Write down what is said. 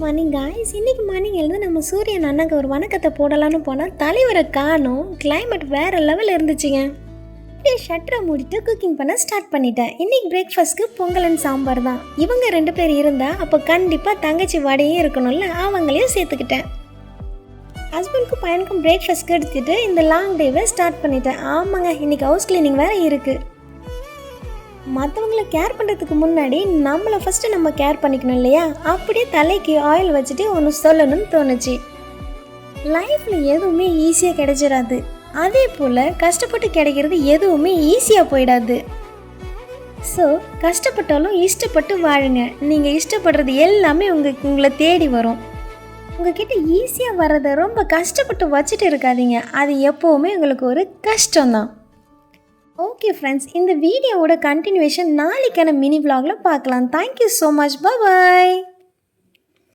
Morning guys. இன்றைக்கி morning எழுந்து நம்ம சூரியன் அண்ணாக்கு ஒரு வணக்கத்தை போடலான்னு போனால் தலைவரை காணும். கிளைமேட் வேறு லெவலில் இருந்துச்சுங்க. அப்படியே ஷட்டரை மூடிட்டு குக்கிங் பண்ண ஸ்டார்ட் பண்ணிட்டேன். இன்றைக்கி பிரேக்ஃபாஸ்ட்க்கு பொங்கல் அண்ட் சாம்பார் தான். இவங்க 2 பேர் இருந்தால் அப்போ கண்டிப்பாக தங்கச்சி வடையும் இருக்கணும்ல, அவங்களையும் சேர்த்துக்கிட்டேன். ஹஸ்பண்டுக்கும் பையனுக்கும் பிரேக்ஃபாஸ்ட்க்கு எடுத்துகிட்டு இந்த லாங் டேவை ஸ்டார்ட் பண்ணிட்டேன். ஆமாங்க, இன்றைக்கி ஹவுஸ் கிளீனிங் வேறு இருக்குது. மற்றவங்கள கேர் பண்ணுறதுக்கு முன்னாடி நம்மளை ஃபஸ்ட்டு நம்ம கேர் பண்ணிக்கணும் இல்லையா? அப்படியே தலைக்கு ஆயில் வச்சுட்டு ஒன்று சொல்லணும்னு தோணுச்சு. லைஃப்பில் எதுவுமே ஈஸியாக கிடைச்சிடாது. அதே போல் கஷ்டப்பட்டு கிடைக்கிறது எதுவுமே ஈஸியாக போயிடாது. ஸோ கஷ்டப்பட்டாலும் இஷ்டப்பட்டு வாழுங்க. நீங்கள் இஷ்டப்படுறது எல்லாமே உங்களை தேடி வரும். உங்ககிட்ட ஈஸியாக வர்றதை ரொம்ப கஷ்டப்பட்டு வச்சுட்டு இருக்காதீங்க. அது எப்போவுமே உங்களுக்கு ஒரு கஷ்டம்தான். ஓகே ஃப்ரெண்ட்ஸ், இந்த வீடியோவோட கண்டினியூவேஷன் நாளைக்கான மினி vlogல பார்க்கலாம். Thank you so much. பாய்.